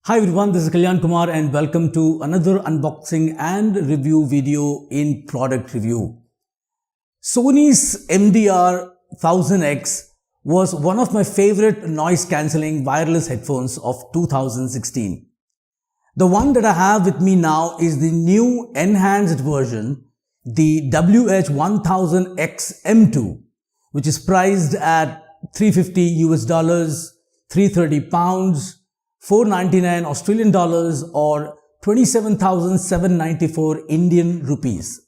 Hi everyone, this is Kalyan Kumar and welcome to another unboxing and review video in product review. Sony's MDR 1000X was one of my favorite noise cancelling wireless headphones of 2016. The one that I have with me now is the new enhanced version, the WH-1000X M2, which is priced at $350 US, 330 pounds, 499 Australian dollars or 27,794 Indian rupees.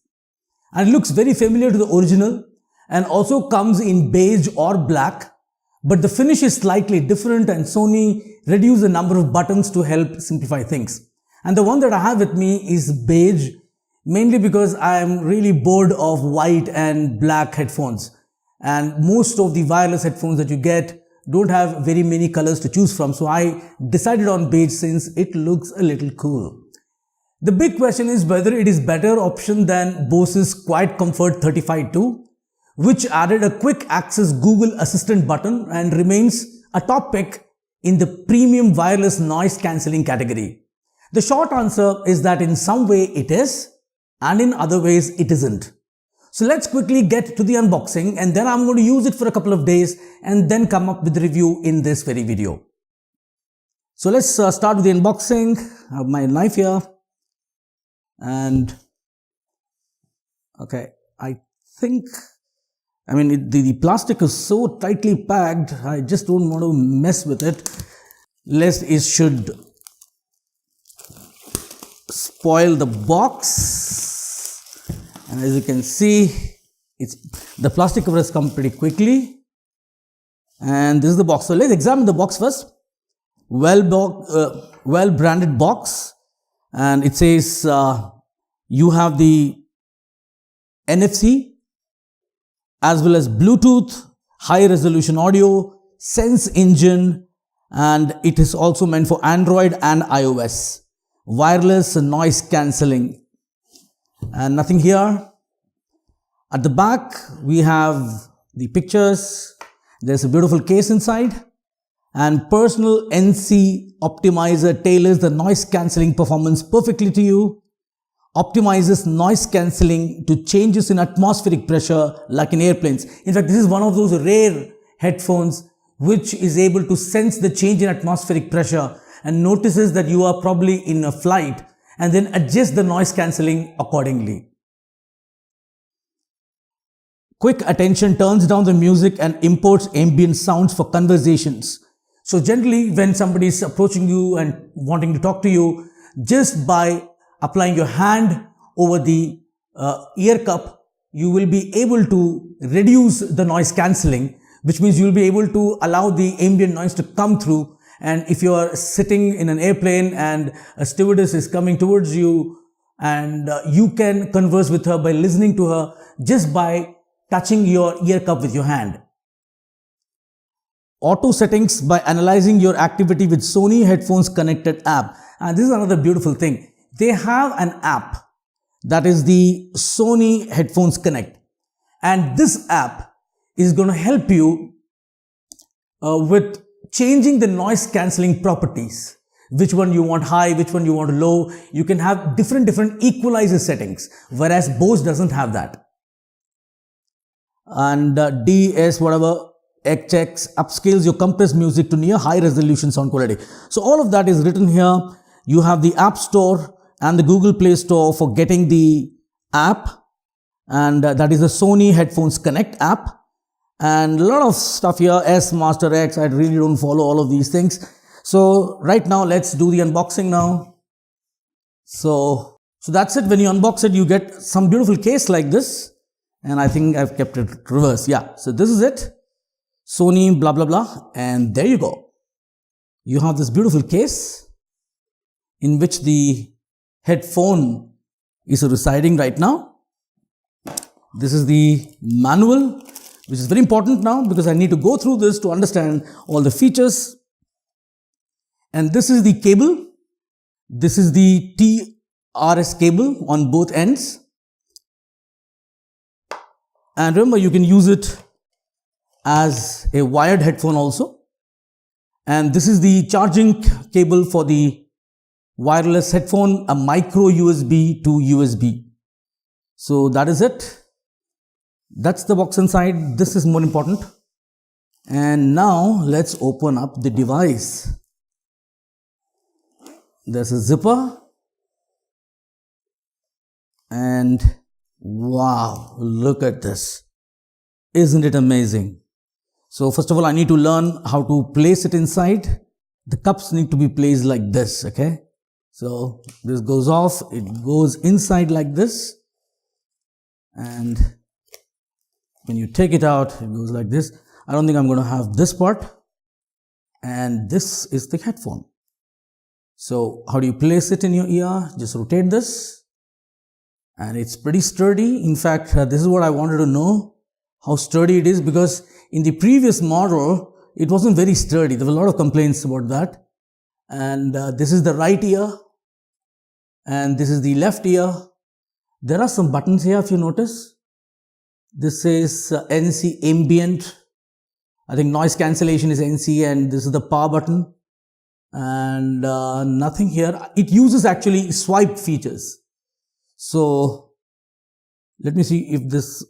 And it looks very familiar to the original and also comes in beige or black, but the finish is slightly different and Sony reduced the number of buttons to help simplify things. And the one that I have with me is beige, mainly because I am really bored of white and black headphones. And most of the wireless headphones that you get don't have very many colors to choose from, so I decided on beige since it looks a little cool. The big question is whether it is better option than Bose's Quiet Comfort 35-2, which added a quick access Google Assistant button and remains a top pick in the premium wireless noise cancelling category. The short answer is that in some way it is, and in other ways it isn't. So let's quickly get to the unboxing and then I'm going to use it for a couple of days and then come up with the review in this very video. So let's start with the unboxing. I have my knife here and okay, I think, the plastic is so tightly packed, I just don't want to mess with it lest it should spoil the box. And as you can see, the plastic cover has come pretty quickly. And this is the box. So let's examine the box first. Well branded box. And it says you have the NFC as well as Bluetooth, high resolution audio, Sense engine, and it is also meant for Android and iOS. Wireless noise cancelling. And nothing here. At the back, we have the pictures. There's a beautiful case inside. And personal NC optimizer tailors the noise cancelling performance perfectly to you. Optimizes noise cancelling to changes in atmospheric pressure like in airplanes. In fact, this is one of those rare headphones which is able to sense the change in atmospheric pressure and notices that you are probably in a flight and then adjust the noise cancelling accordingly. Quick attention turns down the music and imports ambient sounds for conversations. So generally when somebody is approaching you and wanting to talk to you, just by applying your hand over the ear cup, you will be able to reduce the noise cancelling, which means you will be able to allow the ambient noise to come through. And if you are sitting in an airplane and a stewardess is coming towards you and you can converse with her by listening to her just by touching your ear cup with your hand. Auto settings by analyzing your activity with Sony Headphones Connected app. And this is another beautiful thing. They have an app that is the Sony Headphones Connect. And this app is going to help you with changing the noise cancelling properties. Which one you want high, which one you want low. You can have different equalizer settings, whereas Bose doesn't have that. And DS whatever HX upscales your compressed music to near high resolution sound quality. So all of that is written here. You have the App Store and the Google Play Store for getting the app, and that is the Sony Headphones Connect app. And a lot of stuff here, S, Master X, I really don't follow all of these things. So right now, let's do the unboxing now. So that's it. When you unbox it, you get some beautiful case like this. And I think I've kept it reverse. Yeah, so this is it. Sony blah, blah, blah. And there you go. You have this beautiful case in which the headphone is residing right now. This is the manual, which is very important now because I need to go through this to understand all the features. And this is the cable. This is the TRS cable on both ends. And remember, you can use it as a wired headphone also. And this is the charging cable for the wireless headphone, a micro USB to USB. So that is it. That's the box inside. This is more important. And now let's open up the device. There's a zipper. And wow, look at this. Isn't it amazing? So first of all, I need to learn how to place it inside. The cups need to be placed like this, okay? So this goes off, it goes inside like this. And when you take it out, it goes like this. I don't think I'm going to have this part. And this is the headphone. So how do you place it in your ear? Just rotate this. And it's pretty sturdy. In fact, this is what I wanted to know, how sturdy it is, because in the previous model, it wasn't very sturdy. There were a lot of complaints about that. And this is the right ear. And this is the left ear. There are some buttons here, if you notice. This is NC Ambient. I think noise cancellation is NC, and this is the power button. And nothing here. It uses actually swipe features. So let me see if this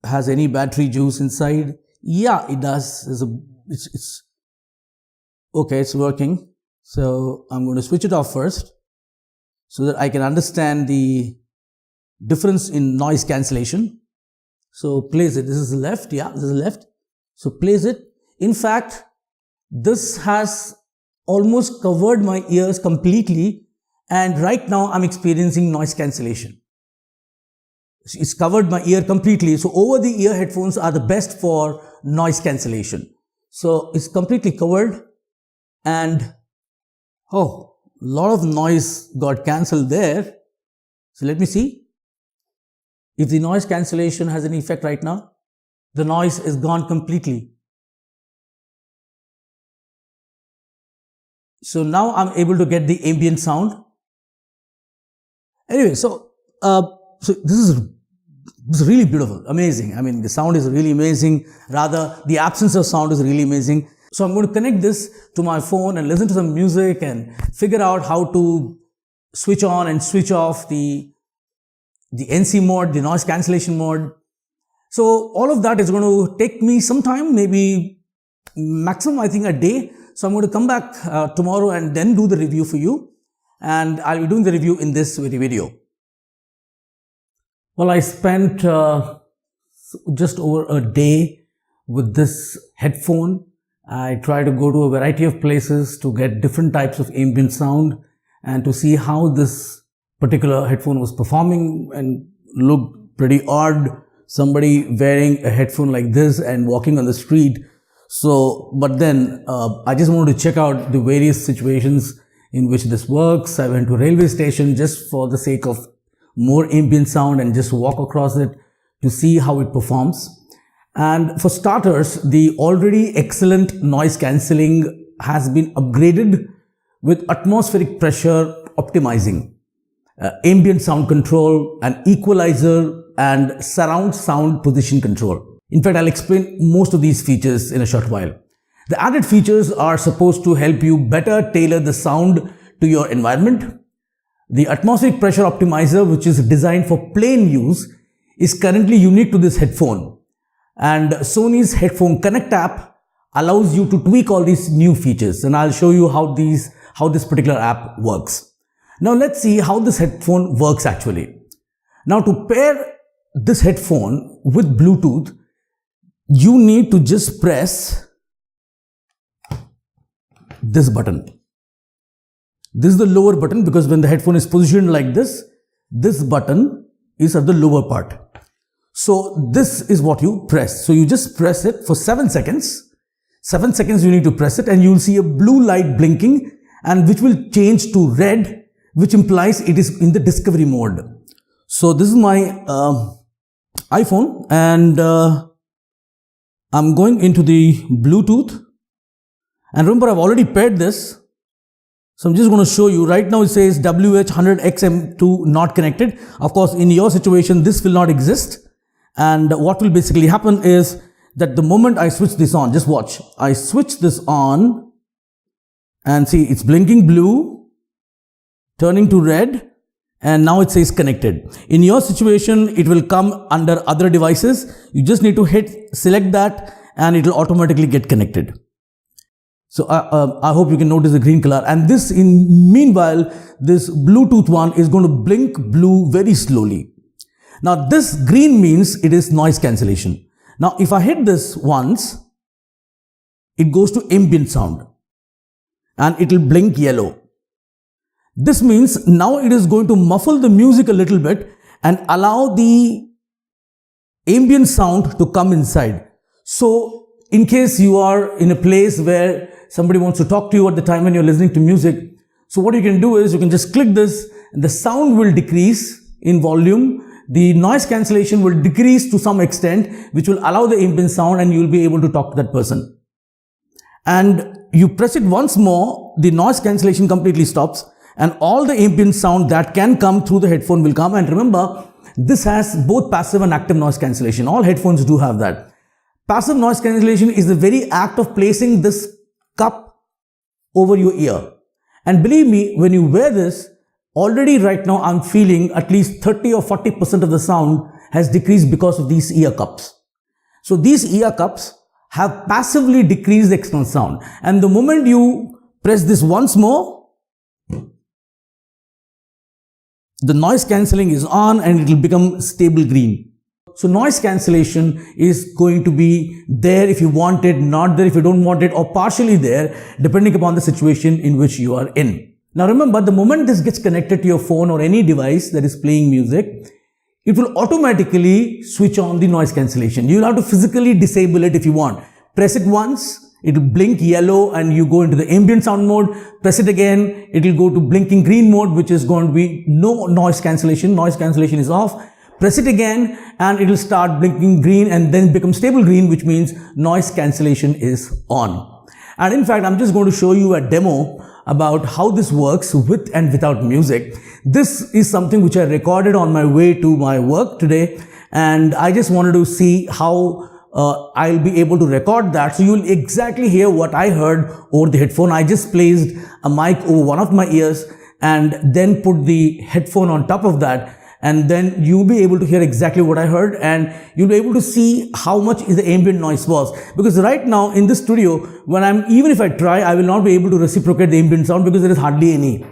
has any battery juice inside. Yeah, it does. It's okay, it's working. So I'm going to switch it off first so that I can understand the difference in noise cancellation. So place it. This is the left. Yeah, this is the left. So place it. In fact, this has almost covered my ears completely. And right now I'm experiencing noise cancellation. It's covered my ear completely. So over the ear headphones are the best for noise cancellation. So it's completely covered, and oh, a lot of noise got cancelled there. So let me see if the noise cancellation has any effect right now. The noise is gone completely. So now I'm able to get the ambient sound. Anyway, so this is really beautiful, amazing. I mean, the sound is really amazing. Rather, the absence of sound is really amazing. So I'm going to connect this to my phone and listen to some music and figure out how to switch on and switch off the NC mode, the noise cancellation mode. So all of that is going to take me some time, maybe maximum, I think, a day. So I'm going to come back tomorrow and then do the review for you. And I'll be doing the review in this very video. Well, I spent just over a day with this headphone. I tried to go to a variety of places to get different types of ambient sound and to see how this particular headphone was performing, and looked pretty odd. Somebody wearing a headphone like this and walking on the street. So, but then I just wanted to check out the various situations in which this works. I went to a railway station just for the sake of more ambient sound and just walk across it to see how it performs. And for starters, the already excellent noise cancelling has been upgraded with atmospheric pressure optimizing, ambient sound control, an equalizer, and surround sound position control. In fact, I'll explain most of these features in a short while. The added features are supposed to help you better tailor the sound to your environment. The atmospheric pressure optimizer, which is designed for plain use, is currently unique to this headphone. And Sony's Headphone Connect app allows you to tweak all these new features. And I'll show you how this particular app works. Now let's see how this headphone works actually. Now to pair this headphone with Bluetooth, you need to just press this button. This is the lower button, because when the headphone is positioned like this button is at the lower part. So this is what you press. So you just press it for 7 seconds. 7 seconds you need to press it, and you will see a blue light blinking, and which will change to red, which implies it is in the discovery mode. So this is my iPhone, and I'm going into the Bluetooth. And remember, I've already paired this. So I'm just going to show you. Right now it says WH100XM2 not connected. Of course, in your situation, this will not exist. And what will basically happen is that the moment I switch this on, just watch. I switch this on and see it's blinking blue. turning to red, and now it says connected. In your situation, it will come under other devices. You just need to select that, and it will automatically get connected. So I hope you can notice the green color. And this, meanwhile, this Bluetooth one is going to blink blue very slowly. Now this green means it is noise cancellation. Now if I hit this once, it goes to ambient sound and it will blink yellow. This means now it is going to muffle the music a little bit and allow the ambient sound to come inside. So in case you are in a place where somebody wants to talk to you at the time when you're listening to music, so what you can do is you can just click this and the sound will decrease in volume. The noise cancellation will decrease to some extent, which will allow the ambient sound, and you will be able to talk to that person. And you press it once more, the noise cancellation completely stops, and all the ambient sound that can come through the headphone will come. And remember, this has both passive and active noise cancellation. All headphones do have that. Passive noise cancellation is the very act of placing this cup over your ear. And believe me, when you wear this, already right now I'm feeling at least 30 or 40% of the sound has decreased because of these ear cups. So these ear cups have passively decreased the external sound. And the moment you press this once more, the noise cancelling is on and it will become stable green. So noise cancellation is going to be there if you want it, not there if you don't want it, or partially there depending upon the situation in which you are in. Now remember, the moment this gets connected to your phone or any device that is playing music, it will automatically switch on the noise cancellation. You will have to physically disable it if you want. Press it once, it will blink yellow and you go into the ambient sound mode. Press it again, it will go to blinking green mode, which is going to be no noise cancellation. Noise cancellation is off. Press it again and it will start blinking green and then become stable green, which means noise cancellation is on. And in fact, I'm just going to show you a demo about how this works with and without music. This is something which I recorded on my way to my work today, and I just wanted to see how I'll be able to record that. So you'll exactly hear what I heard over the headphone. I just placed a mic over one of my ears and then put the headphone on top of that, and then you'll be able to hear exactly what I heard, and you'll be able to see how much is the ambient noise was. Because right now in this studio, even if I try, I will not be able to reciprocate the ambient sound because there is hardly any.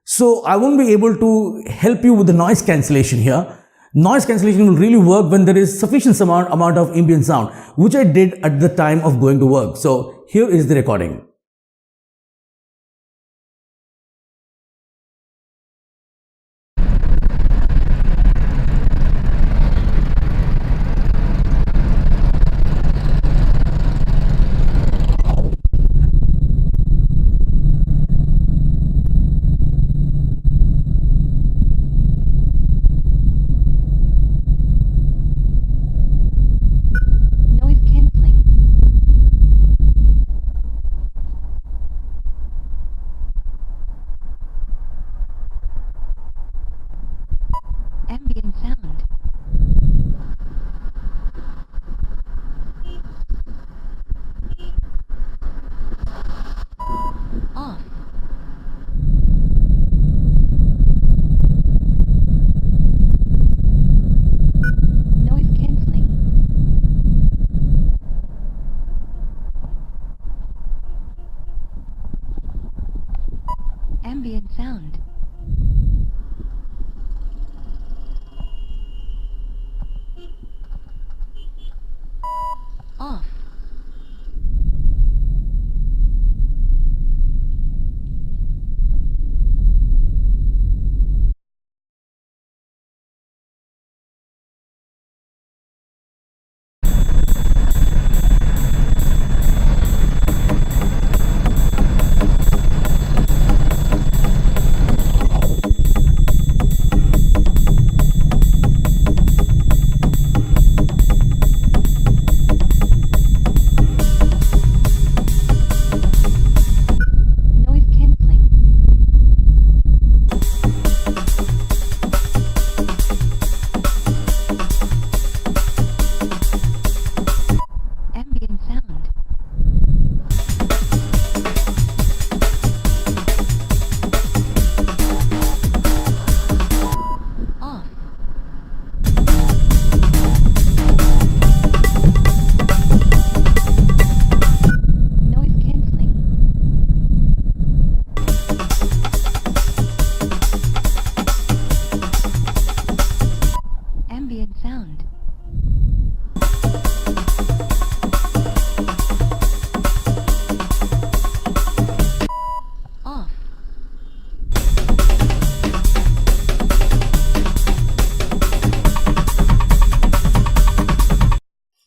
So I won't be able to help you with the noise cancellation here. Noise cancellation will really work when there is sufficient amount of ambient sound, which I did at the time of going to work. So here is the recording. Ambient sound. Off. Noise cancelling. Ambient sound.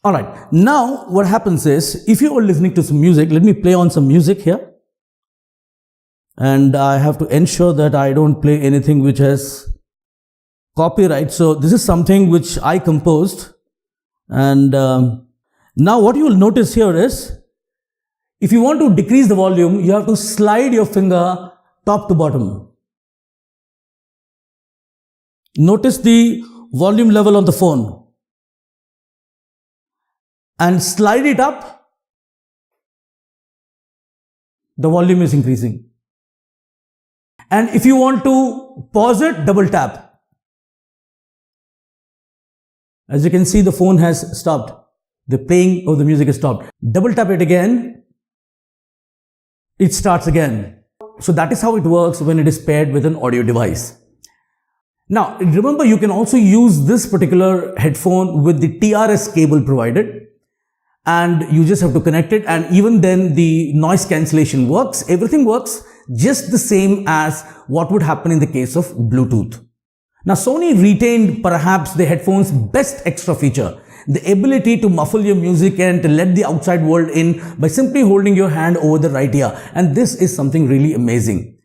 Alright, now what happens is, if you are listening to some music, let me play on some music here. And I have to ensure that I don't play anything which has copyright. So this is something which I composed. And now what you will notice here is, if you want to decrease the volume, you have to slide your finger top to bottom. Notice the volume level on the phone. And slide it up, the volume is increasing. And if you want to pause it, double tap. As you can see, the phone has stopped. The playing of the music has stopped. Double tap it again, it starts again. So that is how it works when it is paired with an audio device. Now, remember, you can also use this particular headphone with the TRS cable provided. And you just have to connect it, and even then the noise cancellation works. Everything works just the same as what would happen in the case of Bluetooth. Now, Sony retained perhaps the headphone's best extra feature, the ability to muffle your music and to let the outside world in by simply holding your hand over the right ear. And this is something really amazing.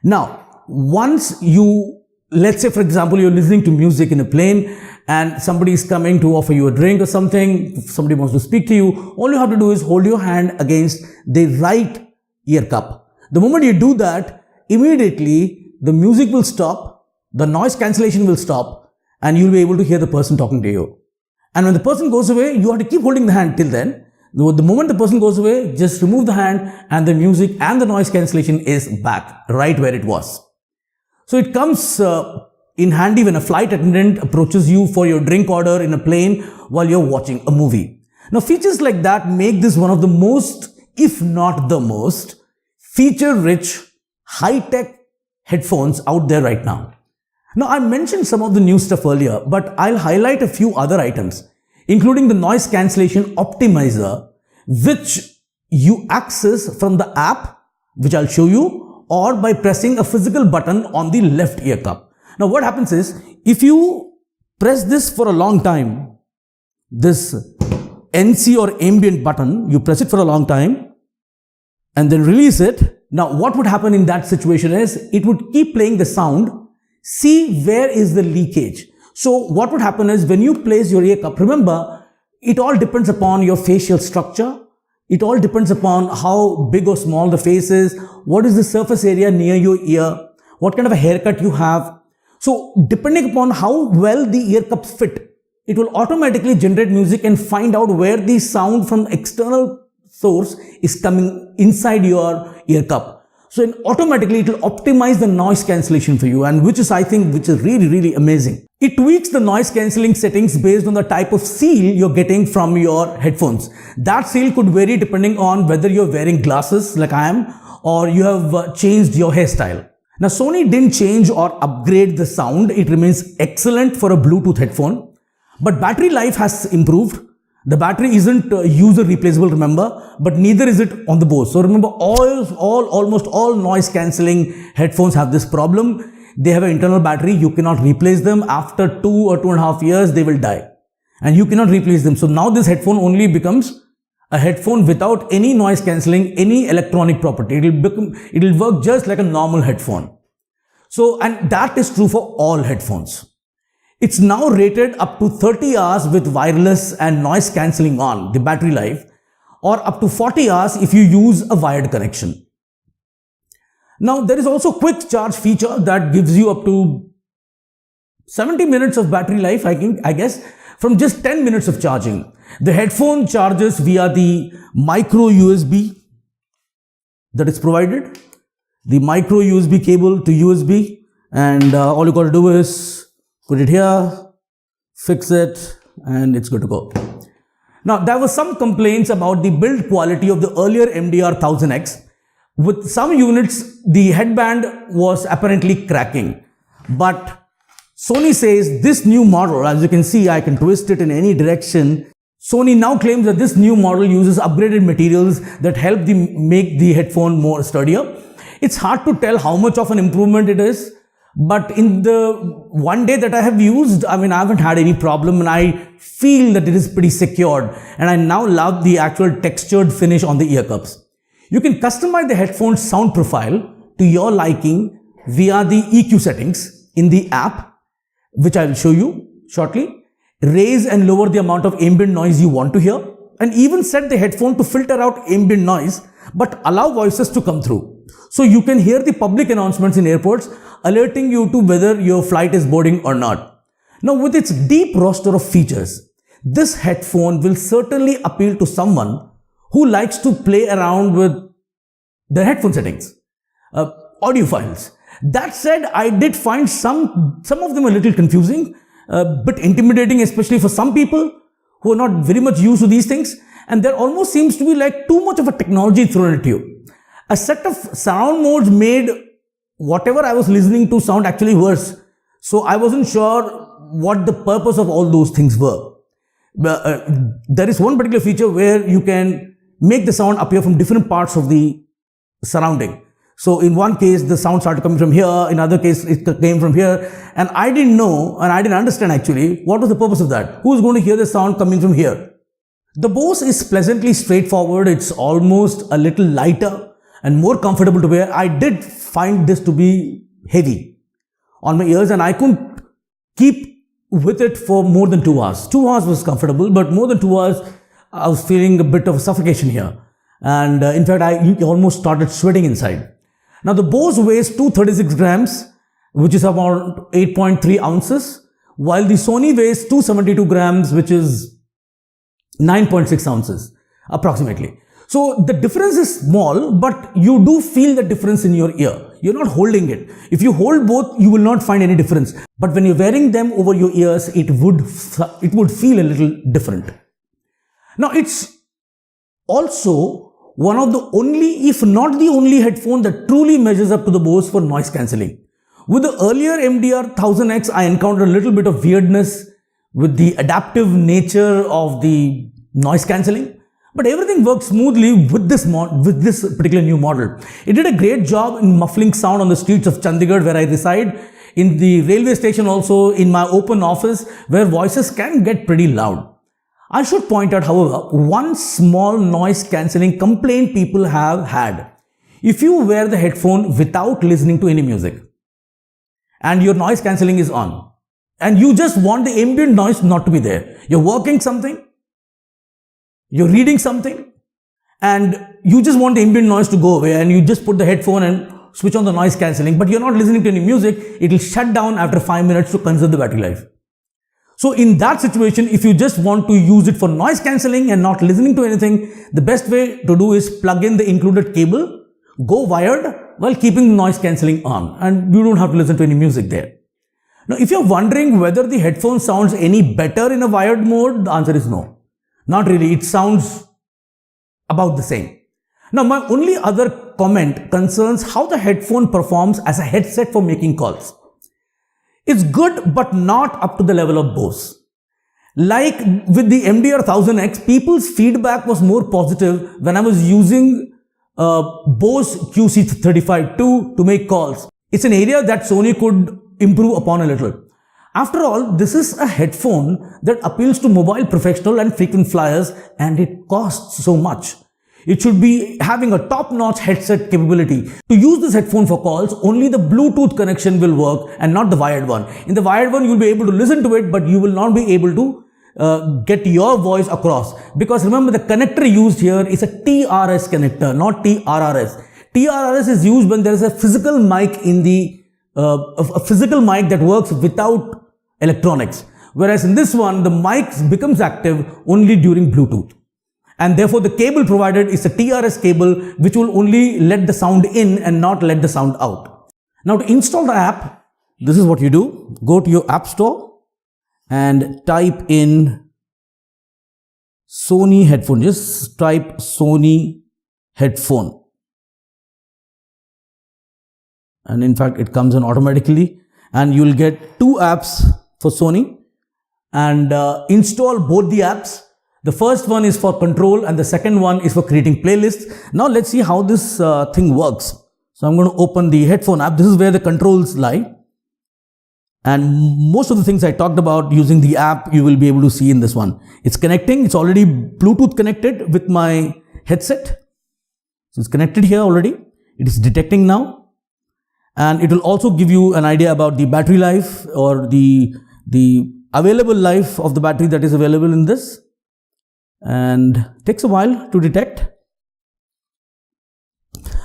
Now, once you, let's say for example, you're listening to music in a plane and somebody is coming to offer you a drink or something, somebody wants to speak to you, all you have to do is hold your hand against the right ear cup. The moment you do that, immediately the music will stop, the noise cancellation will stop, and you'll be able to hear the person talking to you. And when the person goes away, you have to keep holding the hand till then. The moment the person goes away, just remove the hand and the music and the noise cancellation is back, right where it was. So it comes in handy when a flight attendant approaches you for your drink order in a plane while you're watching a movie. Now, features like that make this one of the most, if not the most, feature-rich, high-tech headphones out there right now. Now, I mentioned some of the new stuff earlier, but I'll highlight a few other items, including the noise cancellation optimizer, which you access from the app, which I'll show you, or by pressing a physical button on the left ear cup. Now, what happens is, if you press this for a long time, this NC or ambient button, you press it for a long time and then release it. Now, what would happen in that situation is, it would keep playing the sound, see where is the leakage. So what would happen is, when you place your ear cup, remember, it all depends upon your facial structure. It all depends upon how big or small the face is, what is the surface area near your ear, what kind of a haircut you have. So depending upon how well the ear cups fit, it will automatically generate music and find out where the sound from external source is coming inside your ear cup. So automatically it will optimize the noise cancellation for you, and which is, I think, which is really, really amazing. It tweaks the noise cancelling settings based on the type of seal you're getting from your headphones. That seal could vary depending on whether you're wearing glasses like I am, or you have changed your hairstyle. Now, Sony didn't change or upgrade the sound. It remains excellent for a Bluetooth headphone, but battery life has improved. The battery isn't user replaceable, remember, but neither is it on the Bose. So remember, almost all noise cancelling headphones have this problem. They have an internal battery. You cannot replace them. After 2 or 2.5 years, they will die and you cannot replace them. So now this headphone only becomes a headphone without any noise cancelling, any electronic property. It will work just like a normal headphone. So, and that is true for all headphones. It's now rated up to 30 hours with wireless and noise cancelling on, the battery life, or up to 40 hours if you use a wired connection. Now, there is also quick charge feature that gives you up to 70 minutes of battery life, I guess, from just 10 minutes of charging. The headphone charges via the micro USB that is provided, the micro USB cable to USB, and all you got to do is put it here, fix it, and it's good to go. Now, there were some complaints about the build quality of the earlier MDR 1000X. With some units, the headband was apparently cracking, but Sony says this new model, as you can see, I can twist it in any direction. Sony now claims that this new model uses upgraded materials that help make the headphone more sturdier. It's hard to tell how much of an improvement it is, But in the one day that I have used, I haven't had any problem, and I feel that it is pretty secured, and I now love the actual textured finish on the ear cups. You can customize the headphone's sound profile to your liking via the EQ settings in the app, which I will show you shortly. Raise and lower the amount of ambient noise you want to hear, and even set the headphone to filter out ambient noise but allow voices to come through. So you can hear the public announcements in airports alerting you to whether your flight is boarding or not. Now, with its deep roster of features, this headphone will certainly appeal to someone who likes to play around with the headphone settings, audio files. That said, I did find some of them a little confusing, but intimidating, especially for some people who are not very much used to these things, and there almost seems to be like too much of a technology thrown at you. A set of sound modes made whatever I was listening to sound actually worse, so I wasn't sure what the purpose of all those things were. There is one particular feature where you can make the sound appear from different parts of the surrounding. So in one case, the sound started coming from here, in other case, it came from here, and I didn't know, and I didn't understand actually, what was the purpose of that? Who is going to hear the sound coming from here? The Bose is pleasantly straightforward. It's almost a little lighter and more comfortable to wear. I did find this to be heavy on my ears, and I couldn't keep with it for more than 2 hours. 2 hours was comfortable, but more than 2 hours, I was feeling a bit of suffocation here. And in fact, I almost started sweating inside. Now, the Bose weighs 236 grams, which is about 8.3 ounces, while the Sony weighs 272 grams, which is 9.6 ounces, approximately. So the difference is small, but you do feel the difference in your ear. You're not holding it. If you hold both, you will not find any difference. But when you're wearing them over your ears, it would feel a little different. Now, it's also one of the only, if not the only headphone that truly measures up to the Bose for noise cancelling. With the earlier MDR 1000X, I encountered a little bit of weirdness with the adaptive nature of the noise cancelling. But everything worked smoothly with this particular new model. It did a great job in muffling sound on the streets of Chandigarh, where I reside, in the railway station also, in my open office, where voices can get pretty loud. I should point out, however, one small noise cancelling complaint people have had. If you wear the headphone without listening to any music, and your noise cancelling is on, and you just want the ambient noise not to be there, you're working something, you're reading something, and you just want the ambient noise to go away, and you just put the headphone and switch on the noise cancelling, but you're not listening to any music, it will shut down after 5 minutes to conserve the battery life. So in that situation, if you just want to use it for noise cancelling and not listening to anything, the best way to do is plug in the included cable, go wired while keeping the noise cancelling on, and you don't have to listen to any music there. Now, if you're wondering whether the headphone sounds any better in a wired mode, the answer is no. Not really. It sounds about the same. Now, my only other comment concerns how the headphone performs as a headset for making calls. It's good, but not up to the level of Bose. Like with the MDR 1000X, people's feedback was more positive when I was using Bose QC35-2 to make calls. It's an area that Sony could improve upon a little. After all, this is a headphone that appeals to mobile professional and frequent flyers, and it costs so much. It should be having a top-notch headset capability. To use this headphone for calls, only the Bluetooth connection will work and not the wired one. In the wired one, you'll be able to listen to it, but you will not be able to get your voice across. Because remember, the connector used here is a TRS connector, not TRRS. TRRS is used when there is a physical mic in the a physical mic that works without electronics. Whereas in this one, the mic becomes active only during Bluetooth. And therefore, the cable provided is a TRS cable, which will only let the sound in and not let the sound out. Now, to install the app, this is what you do. Go to your app store and type in Sony headphone. Just type Sony headphone. And in fact, it comes in automatically, and you'll get 2 apps for Sony, and install both the apps. The first one is for control and the second one is for creating playlists. Now let's see how this thing works. So I'm going to open the headphone app. This is where the controls lie. And most of the things I talked about using the app, you will be able to see in this one. It's connecting. It's already Bluetooth connected with my headset. So it's connected here already. It is detecting now. And it will also give you an idea about the battery life or the available life of the battery that is available in this. And it takes a while to detect.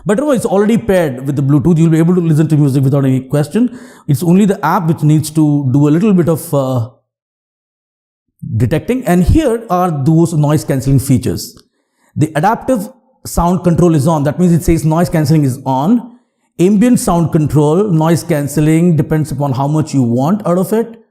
But remember, it's already paired with the Bluetooth. You'll be able to listen to music without any question. It's only the app which needs to do a little bit of detecting. And here are those noise cancelling features. The adaptive sound control is on. That means it says noise cancelling is on. Ambient sound control, noise cancelling depends upon how much you want out of it.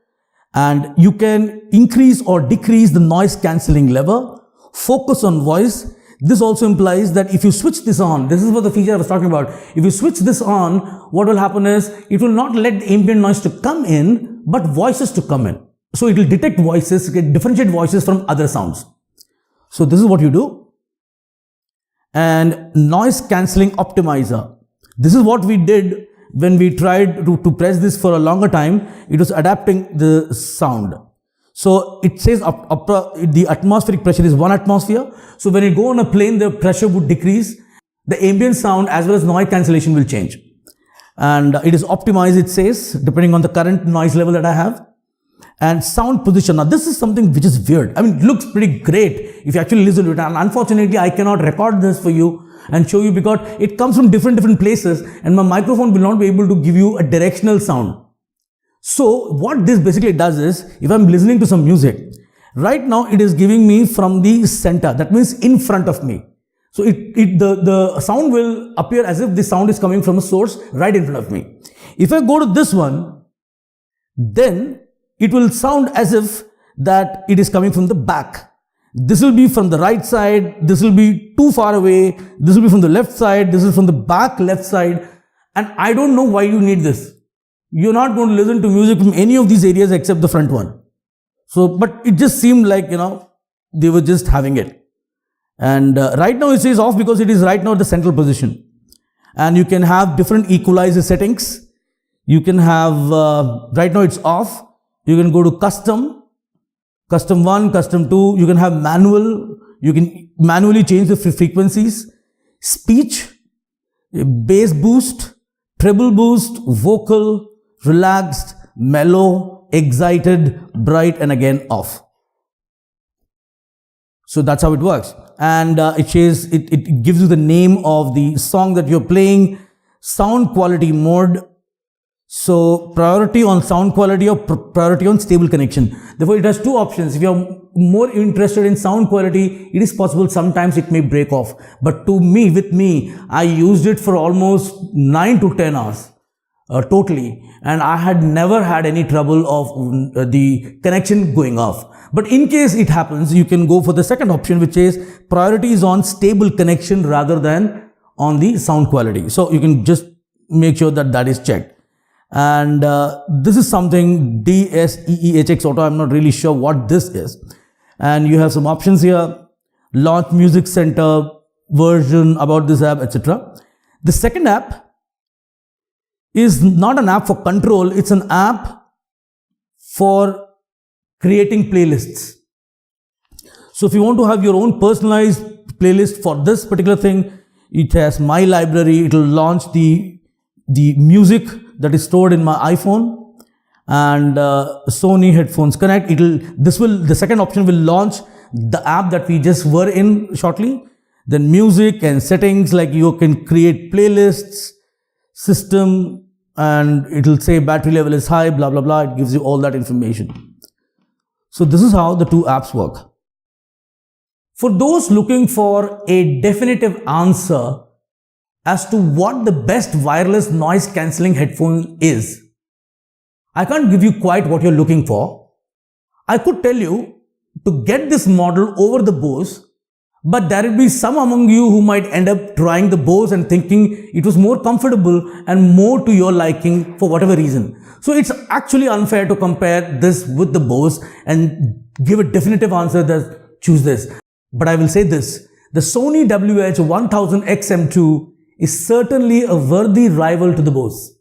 And you can increase or decrease the noise cancelling level. Focus on voice. This also implies that if you switch this on, this is what the feature I was talking about. If you switch this on, what will happen is it will not let the ambient noise to come in, but voices to come in. So it will detect voices, differentiate voices from other sounds. So this is what you do. And noise cancelling optimizer. This is what we did when we tried to press this for a longer time. It was adapting the sound. So it says the atmospheric pressure is 1 atmosphere. So when you go on a plane, the pressure would decrease. The ambient sound as well as noise cancellation will change. And it is optimized, it says, depending on the current noise level that I have. And sound position. Now this is something which is weird. I mean, it looks pretty great if you actually listen to it. And unfortunately, I cannot record this for you and show you because it comes from different places and my microphone will not be able to give you a directional sound. So what this basically does is, if I'm listening to some music, right now it is giving me from the center, that means in front of me. So the sound will appear as if the sound is coming from a source right in front of me. If I go to this one, then it will sound as if that it is coming from the back. This will be from the right side, this will be too far away, this will be from the left side, this is from the back left side, and I don't know why you need this. You're not going to listen to music from any of these areas except the front one. So, but it just seemed like, they were just having it. And right now it says off because it is right now at the central position. And you can have different equalizer settings. You can have, right now it's off. You can go to custom 1, custom 2. You can have manual. You can manually change the frequencies. Speech, bass boost, treble boost, vocal, relaxed, mellow, excited, bright, and again off. So that's how it works. And it gives you the name of the song that you're playing, sound quality mode. So priority on sound quality or priority on stable connection. Therefore, it has two options. If you're more interested in sound quality, it is possible sometimes it may break off. But with me, I used it for almost 9 to 10 hours. Totally, and I had never had any trouble of the connection going off. But in case it happens, you can go for the second option, which is priority is on stable connection rather than on the sound quality. So you can just make sure that is checked. And this is something DSEEHX Auto. I'm not really sure what this is. And you have some options here: launch music center, version, about this app, etc. The second app is not an app for control, it's an app for creating playlists. So if you want to have your own personalized playlist for this particular thing, it has my library, it will launch the music that is stored in my iPhone and Sony headphones connect. The second option will launch the app that we just were in shortly. Then music and settings, like you can create playlists, system, and it will say battery level is high, blah, blah, blah. It gives you all that information. So this is how the two apps work. For those looking for a definitive answer as to what the best wireless noise cancelling headphone is, I can't give you quite what you're looking for. I could tell you to get this model over the Bose, but there will be some among you who might end up trying the Bose and thinking it was more comfortable and more to your liking for whatever reason. So it's actually unfair to compare this with the Bose and give a definitive answer that choose this. But I will say this, the Sony WH-1000XM2 is certainly a worthy rival to the Bose.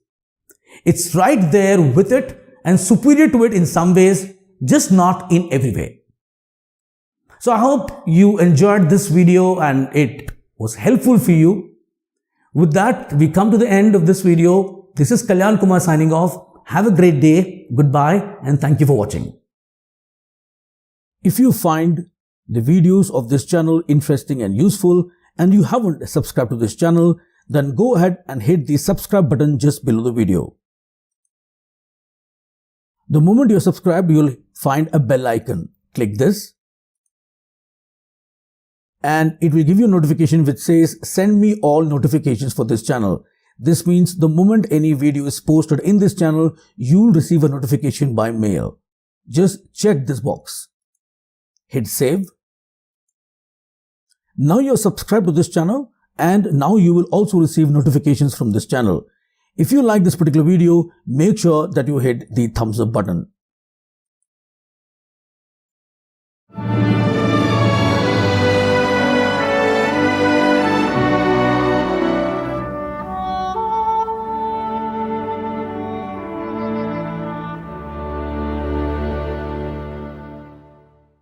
It's right there with it and superior to it in some ways, just not in every way. So I hope you enjoyed this video and it was helpful for you. With that, we come to the end of this video. This is Kalyan Kumar signing off. Have a great day. Goodbye and thank you for watching. If you find the videos of this channel interesting and useful and you haven't subscribed to this channel, then go ahead and hit the subscribe button just below the video. The moment you're subscribed, you'll find a bell icon. Click this and it will give you a notification which says send me all notifications for this channel. This means the moment any video is posted in this channel, you'll receive a notification by mail. Just check this box. Hit save. Now you're subscribed to this channel and now you will also receive notifications from this channel. If you like this particular video, make sure that you hit the thumbs up button.